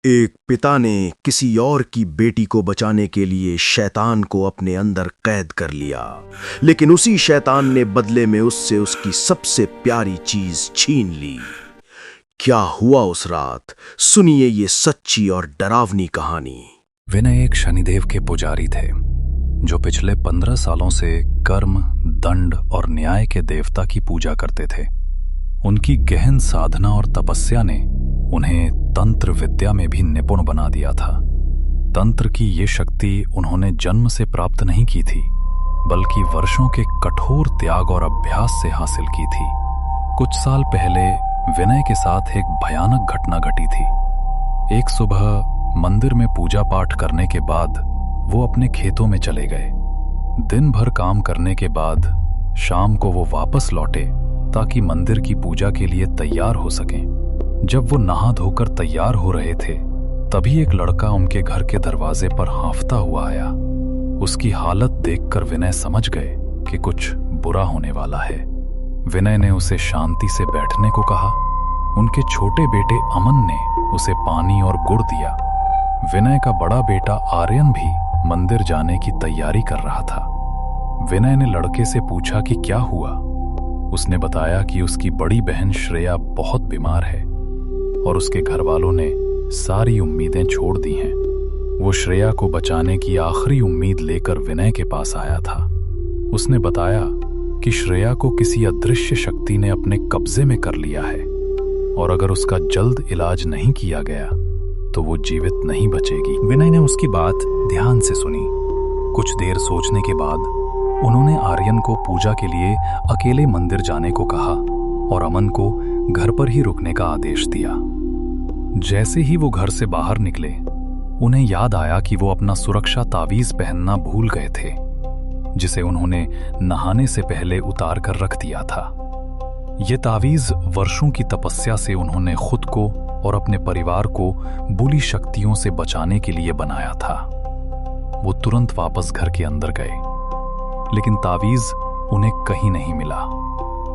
एक पिता ने किसी और की बेटी को बचाने के लिए शैतान को अपने अंदर कैद कर लिया, लेकिन उसी शैतान ने बदले में उससे उसकी सबसे प्यारी चीज छीन ली। क्या हुआ उस रात, सुनिए ये सच्ची और डरावनी कहानी। विनय एक शनिदेव के पुजारी थे जो पिछले 15 सालों से कर्म, दंड और न्याय के देवता की पूजा करते थे। उनकी गहन साधना और तपस्या ने उन्हें तंत्र विद्या में भी निपुण बना दिया था। तंत्र की ये शक्ति उन्होंने जन्म से प्राप्त नहीं की थी, बल्कि वर्षों के कठोर त्याग और अभ्यास से हासिल की थी। कुछ साल पहले विनय के साथ एक भयानक घटना घटी थी। एक सुबह मंदिर में पूजा पाठ करने के बाद वो अपने खेतों में चले गए। दिन भर काम करने के बाद शाम को वो वापस लौटे ताकि मंदिर की पूजा के लिए तैयार हो सकें। जब वो नहा धोकर तैयार हो रहे थे, तभी एक लड़का उनके घर के दरवाजे पर हाँफता हुआ आया। उसकी हालत देखकर विनय समझ गए कि कुछ बुरा होने वाला है। विनय ने उसे शांति से बैठने को कहा। उनके छोटे बेटे अमन ने उसे पानी और गुड़ दिया। विनय का बड़ा बेटा आर्यन भी मंदिर जाने की तैयारी कर रहा था। विनय ने लड़के से पूछा कि क्या हुआ। उसने बताया कि उसकी बड़ी बहन श्रेया बहुत बीमार है और उसके घर वालों ने सारी उम्मीदें छोड़ दी हैं। वो श्रेया को बचाने की आखिरी उम्मीद लेकर विनय के पास आया था। उसने बताया कि श्रेया को किसी अदृश्य शक्ति ने अपने कब्जे में कर लिया है और अगर उसका जल्द इलाज नहीं किया गया तो वो जीवित नहीं बचेगी। विनय ने उसकी बात ध्यान से सुनी। कुछ देर सोचने के बाद उन्होंने आर्यन को पूजा के लिए अकेले मंदिर जाने को कहा और अमन को घर पर ही रुकने का आदेश दिया। जैसे ही वो घर से बाहर निकले, उन्हें याद आया कि वो अपना सुरक्षा तावीज पहनना भूल गए थे, जिसे उन्होंने नहाने से पहले उतार कर रख दिया था। ये तावीज वर्षों की तपस्या से उन्होंने खुद को और अपने परिवार को बुरी शक्तियों से बचाने के लिए बनाया था। वो तुरंत वापस घर के अंदर गए, लेकिन तावीज उन्हें कहीं नहीं मिला।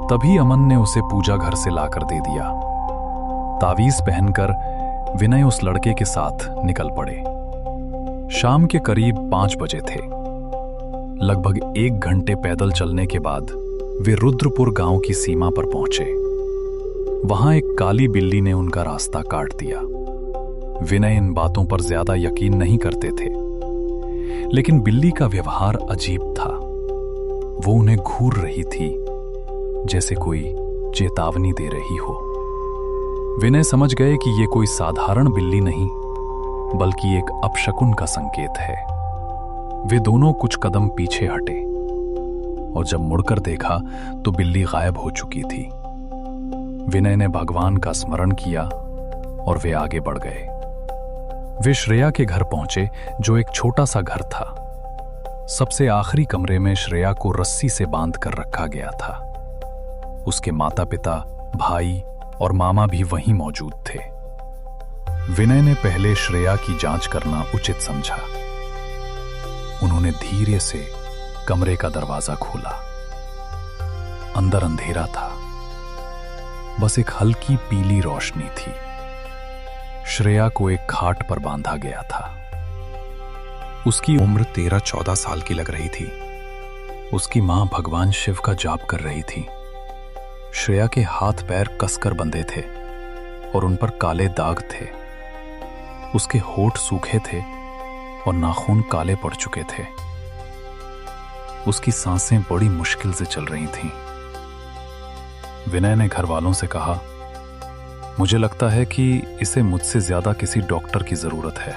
तभी अमन ने उसे पूजा घर से लाकर दे दिया। तावीज पहनकर विनय उस लड़के के साथ निकल पड़े। शाम के करीब 5 बजे थे। लगभग 1 घंटे पैदल चलने के बाद वे रुद्रपुर गांव की सीमा पर पहुंचे। वहां एक काली बिल्ली ने उनका रास्ता काट दिया। विनय इन बातों पर ज्यादा यकीन नहीं करते थे, लेकिन बिल्ली का व्यवहार अजीब था। वो उन्हें घूर रही थी, जैसे कोई चेतावनी दे रही हो। विनय समझ गए कि ये कोई साधारण बिल्ली नहीं, बल्कि एक अपशकुन का संकेत है। वे दोनों कुछ कदम पीछे हटे और जब मुड़कर देखा तो बिल्ली गायब हो चुकी थी। विनय ने भगवान का स्मरण किया और वे आगे बढ़ गए। वे श्रेया के घर पहुंचे, जो एक छोटा सा घर था। सबसे आखिरी कमरे में श्रेया को रस्सी से बांध कर रखा गया था। उसके माता पिता, भाई और मामा भी वहीं मौजूद थे। विनय ने पहले श्रेया की जांच करना उचित समझा। उन्होंने धीरे से कमरे का दरवाजा खोला। अंदर अंधेरा था, बस एक हल्की पीली रोशनी थी। श्रेया को एक खाट पर बांधा गया था। उसकी उम्र 13-14 साल की लग रही थी। उसकी मां भगवान शिव का जाप कर रही थी। श्रेया के हाथ पैर कसकर बंधे थे और उन पर काले दाग थे। उसके होठ सूखे थे और नाखून काले पड़ चुके थे। उसकी सांसें बड़ी मुश्किल से चल रही थीं। विनय ने घर वालों से कहा, मुझे लगता है कि इसे मुझसे ज्यादा किसी डॉक्टर की जरूरत है।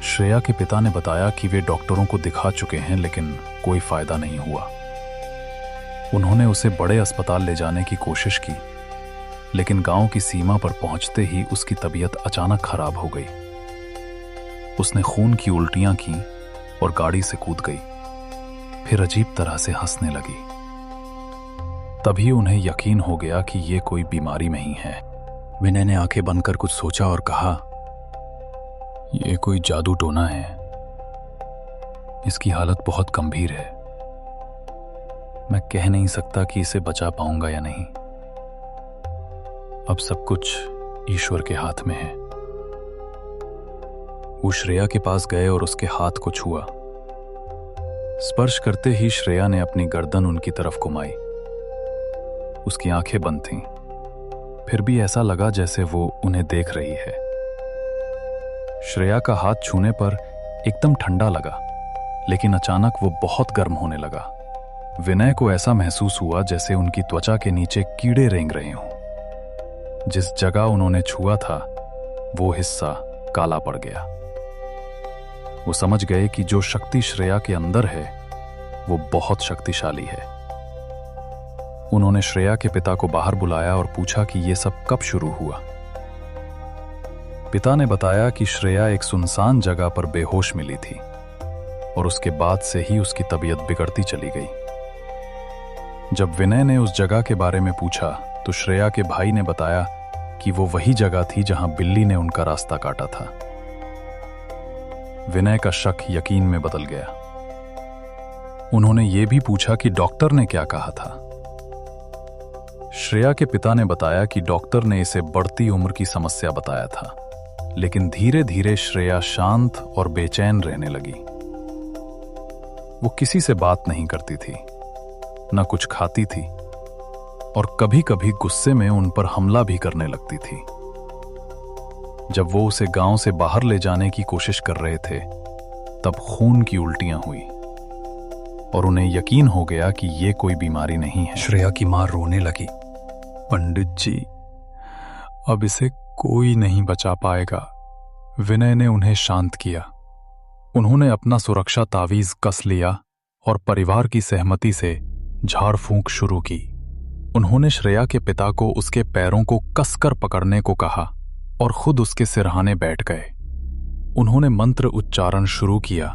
श्रेया के पिता ने बताया कि वे डॉक्टरों को दिखा चुके हैं, लेकिन कोई फायदा नहीं हुआ। उन्होंने उसे बड़े अस्पताल ले जाने की कोशिश की, लेकिन गांव की सीमा पर पहुंचते ही उसकी तबीयत अचानक खराब हो गई। उसने खून की उल्टियां की और गाड़ी से कूद गई। फिर अजीब तरह से हंसने लगी। तभी उन्हें यकीन हो गया कि ये कोई बीमारी नहीं है। विनय ने आंखें बंद कर कुछ सोचा और कहा, यह कोई जादू टोना है। इसकी हालत बहुत गंभीर है। मैं कह नहीं सकता कि इसे बचा पाऊंगा या नहीं। अब सब कुछ ईश्वर के हाथ में है। वो श्रेया के पास गए और उसके हाथ को छुआ। स्पर्श करते ही श्रेया ने अपनी गर्दन उनकी तरफ घुमाई। उसकी आंखें बंद थीं, फिर भी ऐसा लगा जैसे वो उन्हें देख रही है। श्रेया का हाथ छूने पर एकदम ठंडा लगा, लेकिन अचानक वो बहुत गर्म होने लगा। विनय को ऐसा महसूस हुआ जैसे उनकी त्वचा के नीचे कीड़े रेंग रहे हों। जिस जगह उन्होंने छुआ था वो हिस्सा काला पड़ गया। वो समझ गए कि जो शक्ति श्रेया के अंदर है वो बहुत शक्तिशाली है। उन्होंने श्रेया के पिता को बाहर बुलाया और पूछा कि ये सब कब शुरू हुआ। पिता ने बताया कि श्रेया एक सुनसान जगह पर बेहोश मिली थी और उसके बाद से ही उसकी तबीयत बिगड़ती चली गई। जब विनय ने उस जगह के बारे में पूछा तो श्रेया के भाई ने बताया कि वो वही जगह थी जहां बिल्ली ने उनका रास्ता काटा था। विनय का शक यकीन में बदल गया। उन्होंने ये भी पूछा कि डॉक्टर ने क्या कहा था। श्रेया के पिता ने बताया कि डॉक्टर ने इसे बढ़ती उम्र की समस्या बताया था, लेकिन धीरे धीरे श्रेया शांत और बेचैन रहने लगी। वो किसी से बात नहीं करती थी, न कुछ खाती थी और कभी कभी गुस्से में उन पर हमला भी करने लगती थी। जब वो उसे गांव से बाहर ले जाने की कोशिश कर रहे थे तब खून की उल्टियां हुई और उन्हें यकीन हो गया कि ये कोई बीमारी नहीं है। श्रेया की मां रोने लगी। पंडित जी, अब इसे कोई नहीं बचा पाएगा। विनय ने उन्हें शांत किया। उन्होंने अपना सुरक्षा तावीज कस लिया और परिवार की सहमति से झाड़ फूंक शुरू की। उन्होंने श्रेया के पिता को उसके पैरों को कसकर पकड़ने को कहा और खुद उसके सिरहाने बैठ गए। उन्होंने मंत्र उच्चारण शुरू किया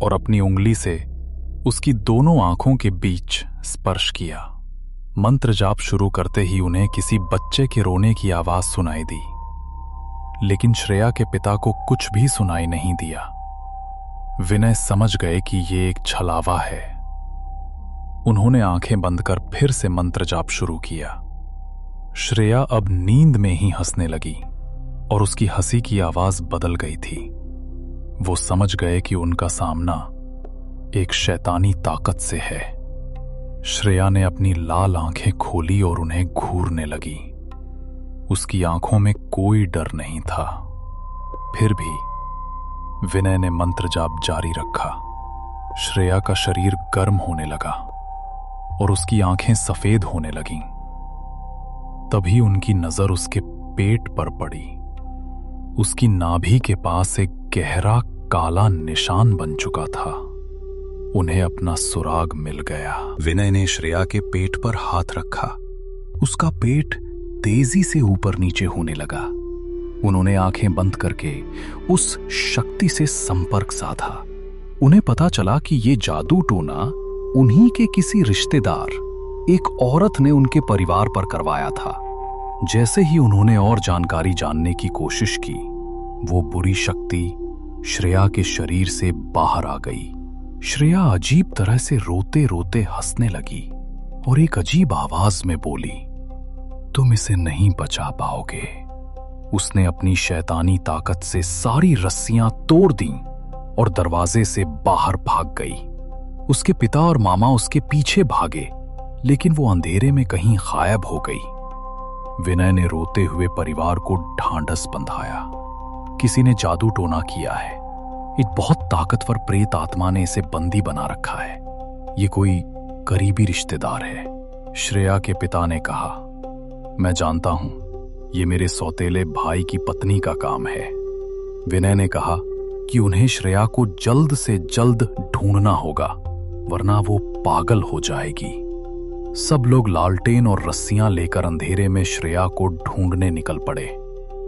और अपनी उंगली से उसकी दोनों आंखों के बीच स्पर्श किया। मंत्र जाप शुरू करते ही उन्हें किसी बच्चे के रोने की आवाज सुनाई दी, लेकिन श्रेया के पिता को कुछ भी सुनाई नहीं दिया। विनय समझ गए कि ये एक छलावा है। उन्होंने आंखें बंद कर फिर से मंत्र जाप शुरू किया। श्रेया अब नींद में ही हंसने लगी और उसकी हंसी की आवाज बदल गई थी। वो समझ गए कि उनका सामना एक शैतानी ताकत से है। श्रेया ने अपनी लाल आंखें खोली और उन्हें घूरने लगी। उसकी आंखों में कोई डर नहीं था। फिर भी विनय ने मंत्र जाप जारी रखा। श्रेया का शरीर गर्म होने लगा और उसकी आंखें सफेद होने लगीं। तभी उनकी नजर उसके पेट पर पड़ी। उसकी नाभि के पास एक गहरा काला निशान बन चुका था। उन्हें अपना सुराग मिल गया। विनय ने श्रेया के पेट पर हाथ रखा। उसका पेट तेजी से ऊपर नीचे होने लगा। उन्होंने आंखें बंद करके उस शक्ति से संपर्क साधा। उन्हें पता चला कि ये जादू टोना उन्हीं के किसी रिश्तेदार, एक औरत ने उनके परिवार पर करवाया था। जैसे ही उन्होंने और जानकारी जानने की कोशिश की, वो बुरी शक्ति श्रेया के शरीर से बाहर आ गई। श्रेया अजीब तरह से रोते रोते हंसने लगी और एक अजीब आवाज में बोली, तुम इसे नहीं बचा पाओगे। उसने अपनी शैतानी ताकत से सारी रस्सियां तोड़ दी और दरवाजे से बाहर भाग गई। उसके पिता और मामा उसके पीछे भागे, लेकिन वो अंधेरे में कहीं गायब हो गई। विनय ने रोते हुए परिवार को ढांढस बंधाया। किसी ने जादू टोना किया है। एक बहुत ताकतवर प्रेत आत्मा ने इसे बंदी बना रखा है। ये कोई करीबी रिश्तेदार है। श्रेया के पिता ने कहा, मैं जानता हूं, ये मेरे सौतेले भाई की पत्नी का काम है। विनय ने कहा कि उन्हें श्रेया को जल्द से जल्द ढूंढना होगा, वरना वो पागल हो जाएगी। सब लोग लालटेन और रस्सियां लेकर अंधेरे में श्रेया को ढूंढने निकल पड़े।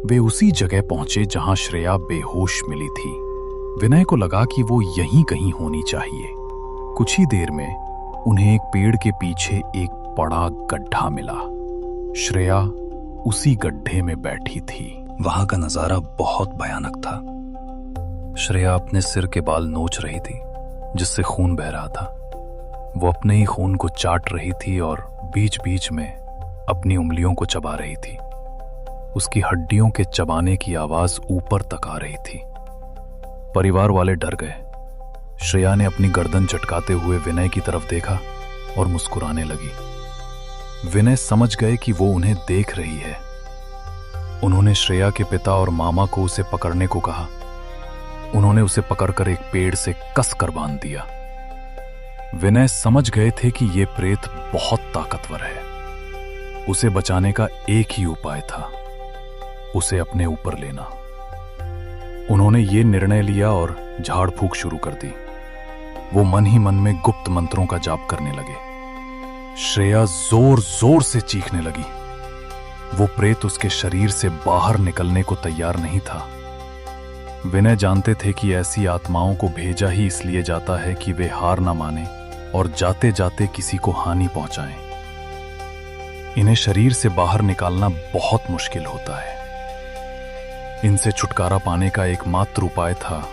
वे उसी जगह पहुंचे जहां श्रेया बेहोश मिली थी। विनय को लगा कि वो यहीं कहीं होनी चाहिए। कुछ ही देर में उन्हें एक पेड़ के पीछे एक बड़ा गड्ढा मिला। श्रेया उसी गड्ढे में बैठी थी। वहां का नजारा बहुत भयानक था। श्रेया अपने सिर के बाल नोच रही थी, जिससे खून बह रहा था। वो अपने ही खून को चाट रही थी और बीच बीच में अपनी उंगलियों को चबा रही थी। उसकी हड्डियों के चबाने की आवाज ऊपर तक आ रही थी। परिवार वाले डर गए। श्रेया ने अपनी गर्दन झटकाते हुए विनय की तरफ देखा और मुस्कुराने लगी। विनय समझ गए कि वो उन्हें देख रही है। उन्होंने श्रेया के पिता और मामा को उसे पकड़ने को कहा। उन्होंने उसे पकड़कर एक पेड़ से कसकर बांध दिया। विनय समझ गए थे कि यह प्रेत बहुत ताकतवर है। उसे बचाने का एक ही उपाय था, उसे अपने ऊपर लेना। उन्होंने ये निर्णय लिया और झाड़ फूक शुरू कर दी। वो मन ही मन में गुप्त मंत्रों का जाप करने लगे। श्रेया जोर जोर से चीखने लगी। वो प्रेत उसके शरीर से बाहर निकलने को तैयार नहीं था। विनय जानते थे कि ऐसी आत्माओं को भेजा ही इसलिए जाता है कि वे हार ना माने और जाते जाते किसी को हानि पहुंचाएं। इन्हें शरीर से बाहर निकालना बहुत मुश्किल होता है। इनसे छुटकारा पाने का एकमात्र उपाय था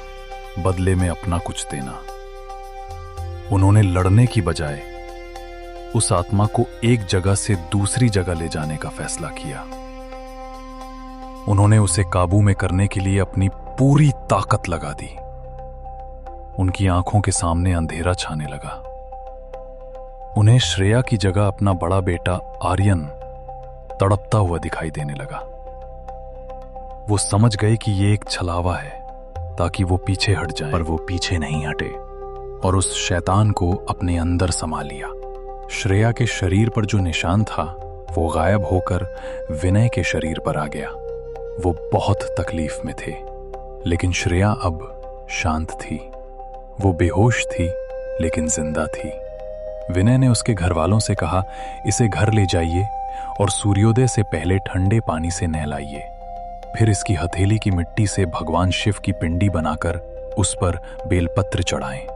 बदले में अपना कुछ देना। उन्होंने लड़ने की बजाय उस आत्मा को एक जगह से दूसरी जगह ले जाने का फैसला किया। उन्होंने उसे काबू में करने के लिए अपनी पूरी ताकत लगा दी। उनकी आंखों के सामने अंधेरा छाने लगा। उन्हें श्रेया की जगह अपना बड़ा बेटा आर्यन तड़पता हुआ दिखाई देने लगा। वो समझ गए कि ये एक छलावा है ताकि वो पीछे हट जाए, पर वो पीछे नहीं हटे और उस शैतान को अपने अंदर समा लिया। श्रेया के शरीर पर जो निशान था वो गायब होकर विनय के शरीर पर आ गया। वो बहुत तकलीफ में थे, लेकिन श्रेया अब शांत थी। वो बेहोश थी लेकिन जिंदा थी। विनय ने उसके घर वालों से कहा, इसे घर ले जाइए और सूर्योदय से पहले ठंडे पानी से नहलाइए। फिर इसकी हथेली की मिट्टी से भगवान शिव की पिंडी बनाकर उस पर बेलपत्र चढ़ाएं।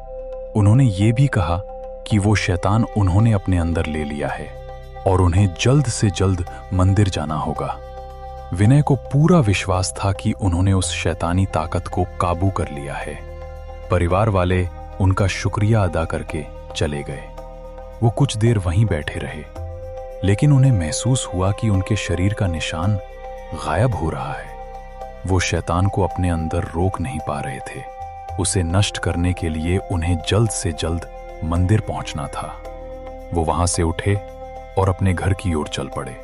उन्होंने ये भी कहा कि वो शैतान उन्होंने अपने अंदर ले लिया है और उन्हें जल्द से जल्द मंदिर जाना होगा। विनय को पूरा विश्वास था कि उन्होंने उस शैतानी ताकत को काबू कर लिया है। परिवार वाले उनका शुक्रिया अदा करके चले गए। वो कुछ देर वहीं बैठे रहे, लेकिन उन्हें महसूस हुआ कि उनके शरीर का निशान गायब हो रहा है। वो शैतान को अपने अंदर रोक नहीं पा रहे थे। उसे नष्ट करने के लिए उन्हें जल्द से जल्द मंदिर पहुंचना था। वो वहां से उठे और अपने घर की ओर चल पड़े।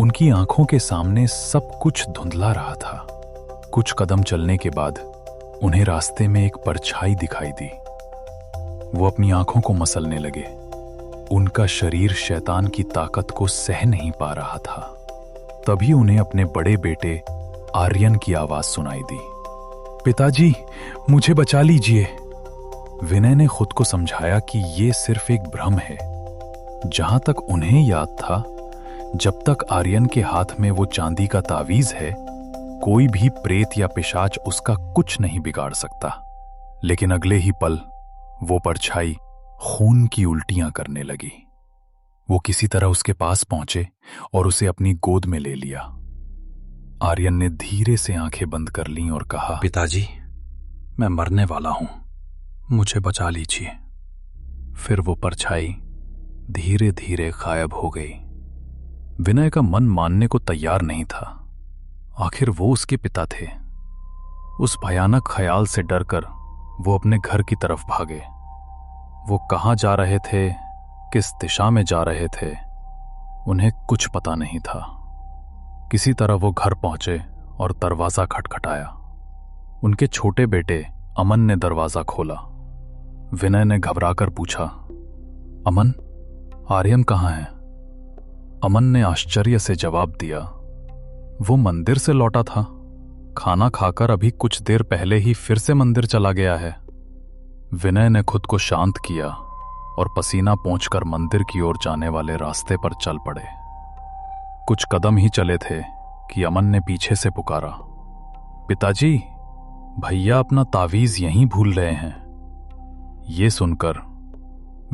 उनकी आंखों के सामने सब कुछ धुंधला रहा था। कुछ कदम चलने के बाद उन्हें रास्ते में एक परछाई दिखाई दी। वो अपनी आंखों को मसलने लगे। उनका शरीर शैतान की ताकत को सह नहीं पा रहा था। तभी उन्हें अपने बड़े बेटे आर्यन की आवाज सुनाई दी, पिताजी, मुझे बचा लीजिए। विनय ने खुद को समझाया कि ये सिर्फ एक भ्रम है। जहां तक उन्हें याद था, जब तक आर्यन के हाथ में वो चांदी का तावीज है, कोई भी प्रेत या पिशाच उसका कुछ नहीं बिगाड़ सकता। लेकिन अगले ही पल वो परछाई खून की उल्टियां करने लगी। वो किसी तरह उसके पास पहुंचे और उसे अपनी गोद में ले लिया। आर्यन ने धीरे से आंखें बंद कर लीं और कहा, पिताजी, मैं मरने वाला हूं, मुझे बचा लीजिए। फिर वो परछाई धीरे धीरे गायब हो गई। विनय का मन मानने को तैयार नहीं था। आखिर वो उसके पिता थे। उस भयानक ख्याल से डरकर वो अपने घर की तरफ भागे। वो कहां जा रहे थे, किस दिशा में जा रहे थे, उन्हें कुछ पता नहीं था। किसी तरह वो घर पहुंचे और दरवाजा खटखटाया। उनके छोटे बेटे अमन ने दरवाजा खोला। विनय ने घबराकर पूछा, अमन, आर्यन कहाँ है? अमन ने आश्चर्य से जवाब दिया, वो मंदिर से लौटा था। खाना खाकर अभी कुछ देर पहले ही फिर से मंदिर चला गया है। विनय ने खुद को शांत किया और पसीना पोंछकर मंदिर की ओर जाने वाले रास्ते पर चल पड़े। कुछ कदम ही चले थे कि अमन ने पीछे से पुकारा, पिताजी, भैया अपना तावीज यहीं भूल रहे हैं। ये सुनकर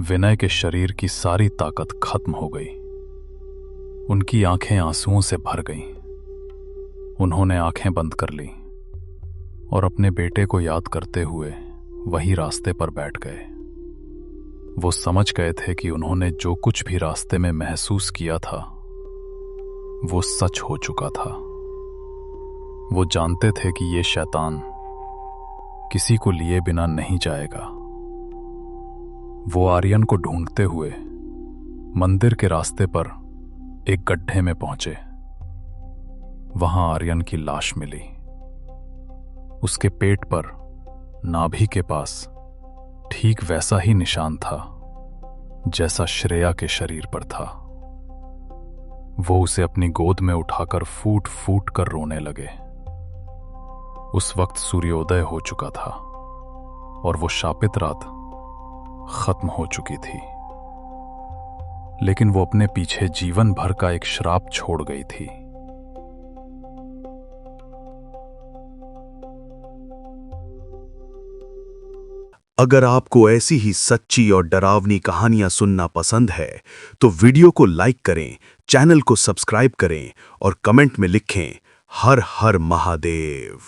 विनय के शरीर की सारी ताकत खत्म हो गई। उनकी आंखें आंसुओं से भर गईं। उन्होंने आंखें बंद कर ली और अपने बेटे को याद करते हुए वही रास्ते पर बैठ गए। वो समझ गए थे कि उन्होंने जो कुछ भी रास्ते में महसूस किया था वो सच हो चुका था। वो जानते थे कि ये शैतान किसी को लिए बिना नहीं जाएगा। वो आर्यन को ढूंढते हुए मंदिर के रास्ते पर एक गड्ढे में पहुंचे। वहां आर्यन की लाश मिली। उसके पेट पर नाभि के पास ठीक वैसा ही निशान था जैसा श्रेया के शरीर पर था। वो उसे अपनी गोद में उठाकर फूट फूट कर रोने लगे। उस वक्त सूर्योदय हो चुका था और वो शापित रात खत्म हो चुकी थी। लेकिन वो अपने पीछे जीवन भर का एक श्राप छोड़ गई थी। अगर आपको ऐसी ही सच्ची और डरावनी कहानियां सुनना पसंद है तो वीडियो को लाइक करें, चैनल को सब्सक्राइब करें और कमेंट में लिखें हर हर महादेव।